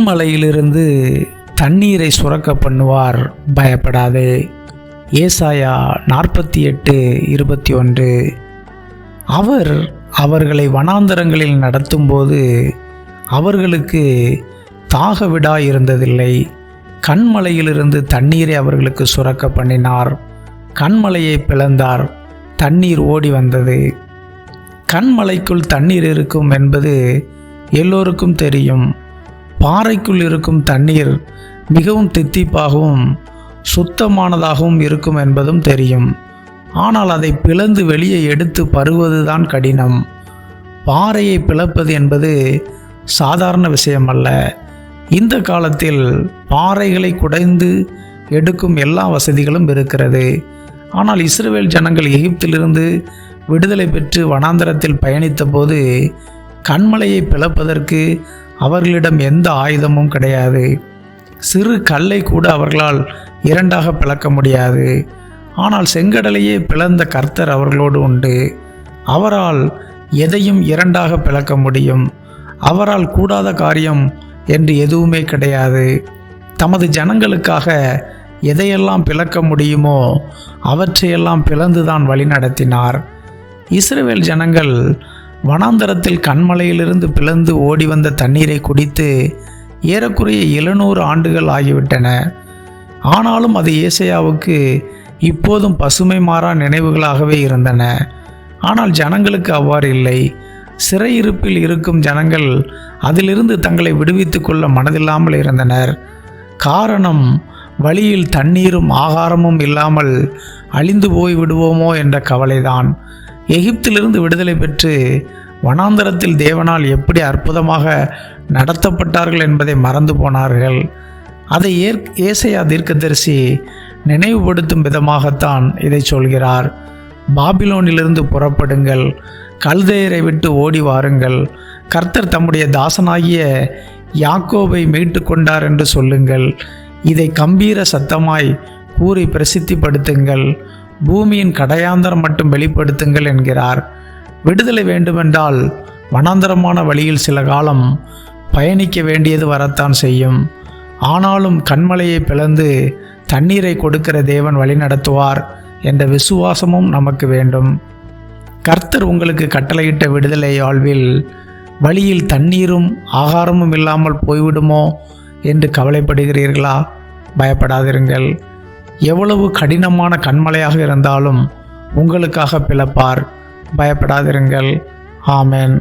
கன்மலையிலிருந்து தண்ணீரை சுரக்க பண்ணுவார், பயப்படாதே. ஏசாயா 48:21. அவர் அவர்களை வனாந்தரங்களில் நடத்தும்போது அவர்களுக்கு தாக விடா இருந்ததில்லை. கன்மலையிலிருந்து தண்ணீரை அவர்களுக்கு சுரக்க பண்ணினார். கன்மலையை பிளந்தார், தண்ணீர் ஓடி வந்தது. கன்மலைக்குள் தண்ணீர் இருக்கும் என்பது எல்லோருக்கும் தெரியும். பாறைக்குள் இருக்கும் தண்ணீர் மிகவும் தித்திப்பாகவும் சுத்தமானதாகவும் இருக்கும் என்பதும் தெரியும். ஆனால் அதை பிளந்து வெளியே எடுத்து பருகுவதுதான் கடினம். பாறையை பிளப்பது என்பது சாதாரண விஷயமல்ல. இந்த காலத்தில் பாறைகளை குடைந்து எடுக்கும் எல்லா வசதிகளும் இருக்கிறது. ஆனால் இஸ்ரவேல் ஜனங்கள் எகிப்திலிருந்து விடுதலை பெற்று வனாந்தரத்தில் பயணித்த போது கன்மலையை பிளப்பதற்கு அவர்களிடம் எந்த ஆயுதமும் கிடையாது. சிறு கல்லை கூட அவர்களால் இரண்டாக பிளக்க முடியாது. ஆனால் செங்கடலையே பிளந்த கர்த்தர் அவர்களோடு உண்டு. அவரால் எதையும் இரண்டாக பிளக்க முடியும். அவரால் கூடாத காரியம் என்று எதுவுமே கிடையாது. தமது ஜனங்களுக்காக எதையெல்லாம் பிளக்க முடியுமோ அவற்றையெல்லாம் பிளந்துதான் வழி நடத்தினார். இஸ்ரவேல் ஜனங்கள் வனாந்தரத்தில் கன்மலையிலிருந்து பிளந்து ஓடி வந்த தண்ணீரை குடித்து ஏறக்குறைய 700 ஆண்டுகள் ஆகிவிட்டன. ஆனாலும் அது ஏசாயாவுக்கு இப்போதும் பசுமை மாறா நினைவுகளாகவே இருந்தன. ஆனால் ஜனங்களுக்கு அவ்வாறு இல்லை. சிறையிருப்பில் இருக்கும் ஜனங்கள் அதிலிருந்து தங்களை விடுவித்து கொள்ள மனதில்லாமல் இருந்தனர். காரணம், வழியில் தண்ணீரும் ஆகாரமும் இல்லாமல் அழிந்து போய் விடுவோமோ என்ற கவலைதான். எகிப்திலிருந்து விடுதலை பெற்று வனாந்தரத்தில் தேவனால் எப்படி அற்புதமாக நடத்தப்பட்டார்கள் என்பதை மறந்து போனார்கள். அதை ஏசாயா தீர்க்கதரிசி நினைவுபடுத்தும் விதமாகத்தான் இதை சொல்கிறார். பாபிலோனிலிருந்து புறப்படுங்கள், கல்தேயரை விட்டு ஓடி வாருங்கள், கர்த்தர் தம்முடைய தாசனாகிய யாக்கோபை மீட்டு கொண்டார் என்று சொல்லுங்கள். இதை கம்பீர சத்தமாய் கூறி பிரசித்திப்படுத்துங்கள், பூமியின் கடையாந்தரம் மட்டும் வெளிப்படுத்துங்கள் என்கிறார். விடுதலை வேண்டுமென்றால் வனாந்தரமான வழியில் சில காலம் பயணிக்க வேண்டியது வரத்தான் செய்யும். ஆனாலும் கன்மலையை பிளந்து தண்ணீரை கொடுக்கிற தேவன் வழி நடத்துவார் என்ற விசுவாசமும் நமக்கு வேண்டும். கர்த்தர் உங்களுக்கு கட்டளையிட்ட விடுதலை வாழ்வில் வழியில் தண்ணீரும் ஆகாரமும் இல்லாமல் போய்விடுமோ என்று கவலைப்படுகிறீர்களா? பயப்படாதிருங்கள். எவ்வளவு கடினமான கன்மலையாக இருந்தாலும் உங்களுக்காக பிளப்பார். பயப்படாதிருங்கள். ஆமென்.